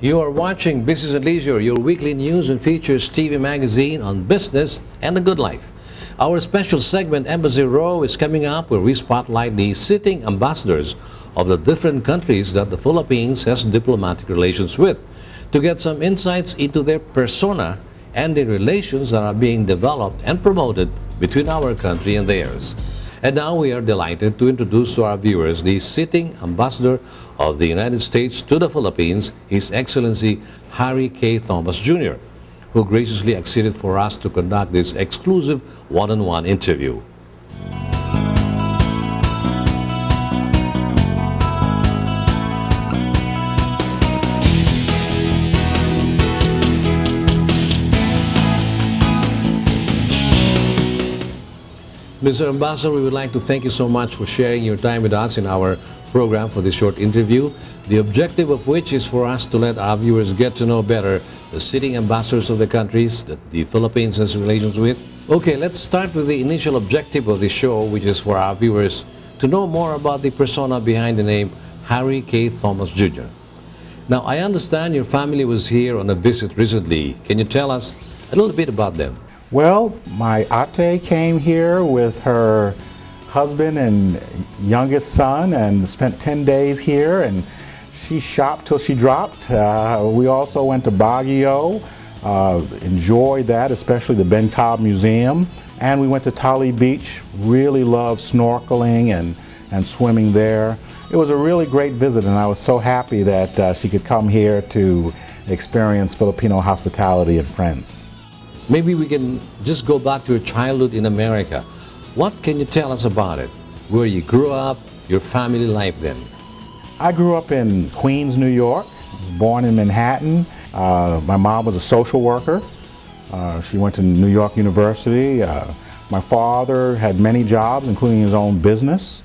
You are watching Business and Leisure, your weekly news and features TV magazine on business and the good life. Our special segment, Embassy Row, is coming up where we spotlight the sitting ambassadors of the different countries that the Philippines has diplomatic relations with, to get some insights into their persona and the relations that are being developed and promoted between our country and theirs. And now we are delighted to introduce to our viewers the sitting ambassador of the United States to the Philippines, His Excellency Harry K. Thomas Jr., who graciously acceded for us to conduct this exclusive one-on-one interview. Mr. Ambassador, we would like to thank you so much for sharing your time with us in our program for this short interview, the objective of which is for us to let our viewers get to know better the sitting ambassadors of the countries that the Philippines has relations with. Okay, let's start with the initial objective of the show, which is for our viewers to know more about the persona behind the name Harry K. Thomas Jr. Now, I understand your family was here on a visit recently. Can you tell us a little bit about them? Well, my ate came here with her husband and youngest son and spent 10 days here, and she shopped till she dropped. We also went to Baguio, enjoyed that, especially the Ben Cobb Museum, and we went to Tali Beach, really loved snorkeling and swimming there. It was a really great visit, and I was so happy that she could come here to experience Filipino hospitality and friends. Maybe we can just go back to your childhood in America. What can you tell us about it? Where you grew up, your family life then? I grew up in Queens, New York. I was born in Manhattan. My mom was a social worker. She went to New York University. My father had many jobs, including his own business.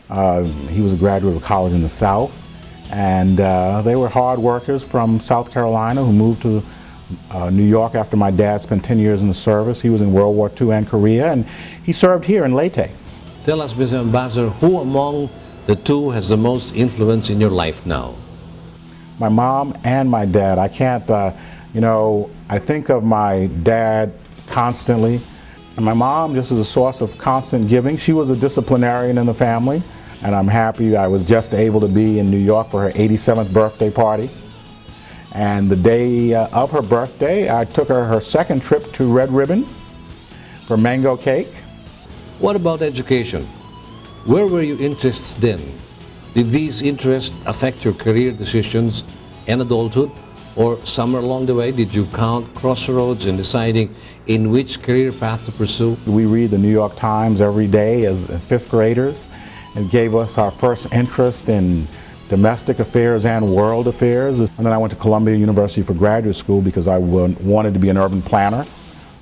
He was a graduate of college in the South. And they were hard workers from South Carolina who moved to New York after my dad spent 10 years in the service. He was in World War II and Korea, and he served here in Leyte. Tell us, Mr. Ambassador, who among the two has the most influence in your life now? My mom and my dad. I can't, you know, I think of my dad constantly. And my mom just as a source of constant giving. She was a disciplinarian in the family, and I'm happy I was just able to be in New York for her 87th birthday party. And the day of her birthday, I took her second trip to Red Ribbon for mango cake. What about education? Where were your interests then? Did these interests affect your career decisions and adulthood? Or somewhere along the way, did you count crossroads in deciding in which career path to pursue? We read the New York Times every day as fifth graders. It gave us our first interest in domestic affairs and world affairs. And then I went to Columbia University for graduate school because I wanted to be an urban planner,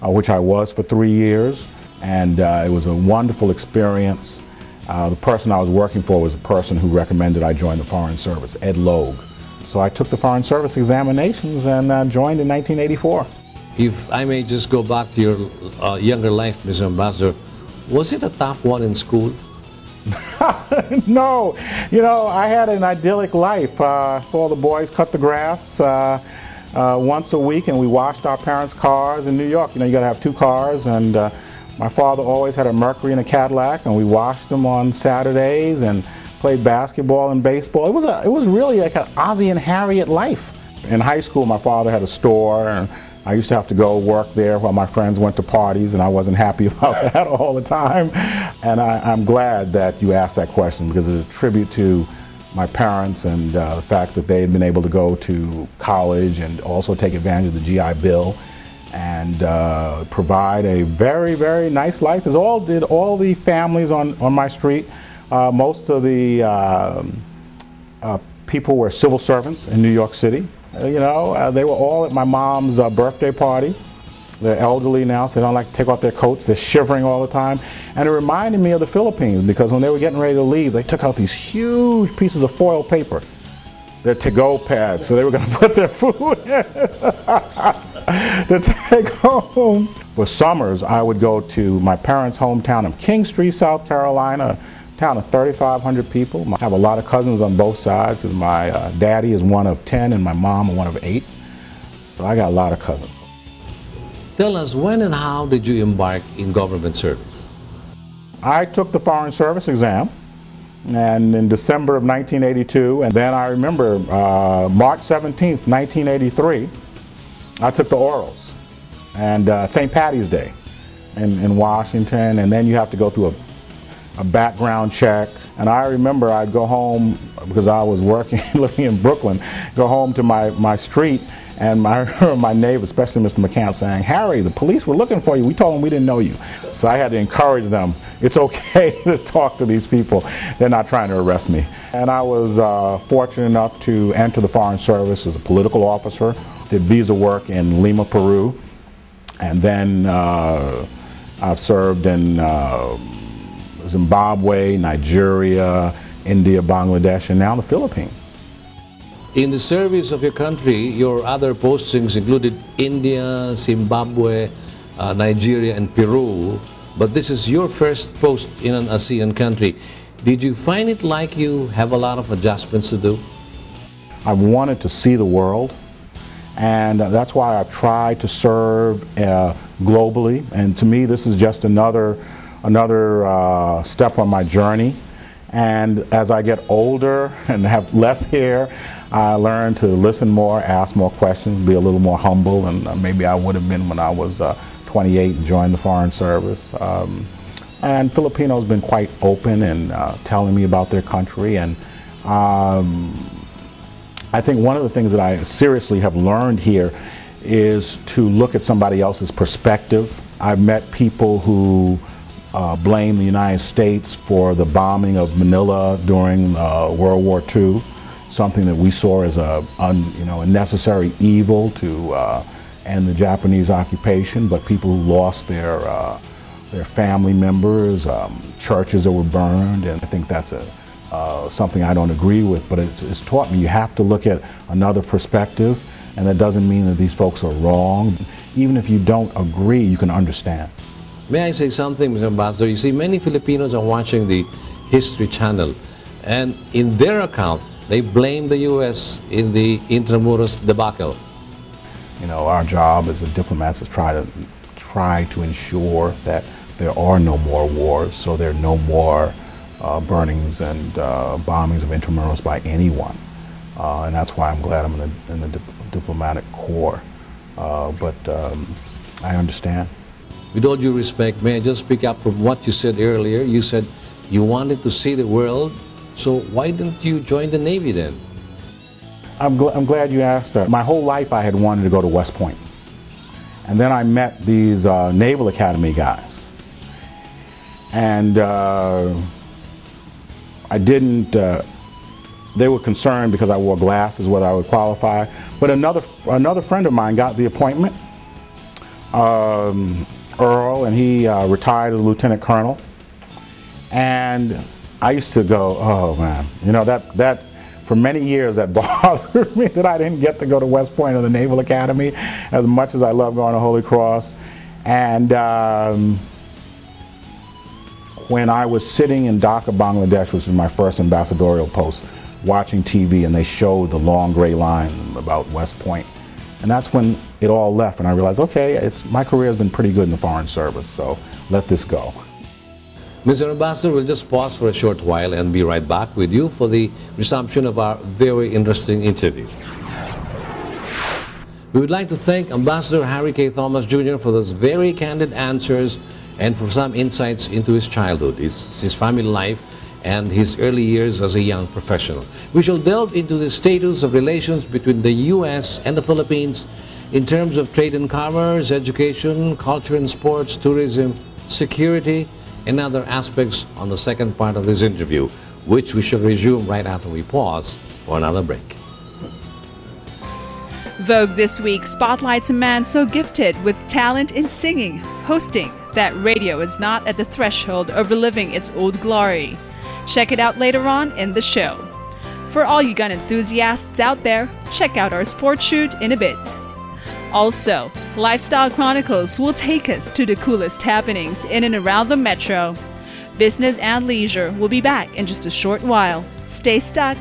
which I was for 3 years. And it was a wonderful experience. The person I was working for was a person who recommended I join the Foreign Service, Ed Logue. So I took the Foreign Service examinations and joined in 1984. If I may just go back to your younger life, Mr. Ambassador, was it a tough one in school? No, you know, I had an idyllic life. All the boys cut the grass once a week, and we washed our parents' cars in New York. You know, you got to have 2 cars, and my father always had a Mercury and a Cadillac, and we washed them on Saturdays and played basketball and baseball. It was really like an Ozzie and Harriet life. In high school, my father had a store, and I used to have to go work there while my friends went to parties, and I wasn't happy about that all the time. And I'm glad that you asked that question, because it's a tribute to my parents and the fact that they had been able to go to college and also take advantage of the GI Bill and provide a very, very nice life, as did all the families on my street. Most of the people were civil servants in New York City. You know, they were all at my mom's birthday party. They're elderly now, so they don't like to take off their coats. They're shivering all the time. And it reminded me of the Philippines, because when they were getting ready to leave, they took out these huge pieces of foil paper, their to-go pads, so they were going to put their food in to take home. For summers, I would go to my parents' hometown of King Street, South Carolina, town of 3,500 people. I have a lot of cousins on both sides because my daddy is one of 10 and my mom one of 8. So I got a lot of cousins. Tell us, when and how did you embark in government service? I took the Foreign Service exam, and in December of 1982, and then I remember March 17th, 1983, I took the orals, and St. Patty's Day in Washington, and then you have to go through a background check. And I remember I'd go home, because I was working, living in Brooklyn, go home to my street, and my neighbor, especially Mr. McCann, saying, "Harry, the police were looking for you. We told them we didn't know you." So I had to encourage them. It's okay to talk to these people. They're not trying to arrest me. And I was fortunate enough to enter the Foreign Service as a political officer. Did visa work in Lima, Peru. And then I've served in Zimbabwe, Nigeria, India, Bangladesh, and now the Philippines. In the service of your country, your other postings included India, Zimbabwe, Nigeria, and Peru. But this is your first post in an ASEAN country. Did you find it like you have a lot of adjustments to do? I wanted to see the world, and that's why I've tried to serve globally. And to me, this is just another step on my journey. And as I get older and have less hair, I learn to listen more, ask more questions, be a little more humble, and maybe I would have been when I was 28 and joined the Foreign Service. And Filipinos have been quite open and telling me about their country. And I think one of the things that I seriously have learned here is to look at somebody else's perspective. I've met people who blame the United States for the bombing of Manila during World War II, something that we saw as a necessary evil to end the Japanese occupation, but people who lost their family members, churches that were burned, and I think that's something I don't agree with, but it's taught me you have to look at another perspective, and that doesn't mean that these folks are wrong. Even if you don't agree, you can understand. May I say something, Mr. Ambassador? You see, many Filipinos are watching the History Channel, and in their account, they blame the U.S. in the Intramuros debacle. You know, our job as a diplomat is try to ensure that there are no more wars, so there are no more burnings and bombings of Intramuros by anyone. And that's why I'm glad I'm in the diplomatic corps. But I understand. With all due respect, may I just pick up from what you said earlier? You said you wanted to see the world, so why didn't you join the Navy then? I'm glad you asked that. My whole life I had wanted to go to West Point. And then I met these Naval Academy guys. And I didn't, they were concerned because I wore glasses whether I would qualify. But another friend of mine got the appointment, Earl, and he retired as a lieutenant colonel. And I used to go, oh man, you know, that for many years that bothered me that I didn't get to go to West Point or the Naval Academy as much as I love going to Holy Cross. And when I was sitting in Dhaka, Bangladesh, which was my first ambassadorial post, watching TV, and they showed the long gray line about West Point. And that's when it all left, and I realized, okay, my career has been pretty good in the Foreign Service, so let this go. Mr. Ambassador, we'll just pause for a short while and be right back with you for the resumption of our very interesting interview. We would like to thank Ambassador Harry K. Thomas Jr. for those very candid answers and for some insights into his childhood, his family life, and his early years as a young professional. We shall delve into the status of relations between the U.S. and the Philippines in terms of trade and commerce, education, culture and sports, tourism, security, and other aspects on the second part of this interview, which we shall resume right after we pause for another break. Vogue this week spotlights a man so gifted with talent in singing, hosting, that radio is not at the threshold of reliving its old glory. Check it out later on in the show. For all you gun enthusiasts out there, check out our sports shoot in a bit. Also, Lifestyle Chronicles will take us to the coolest happenings in and around the metro. Business and Leisure will be back in just a short while. Stay stuck.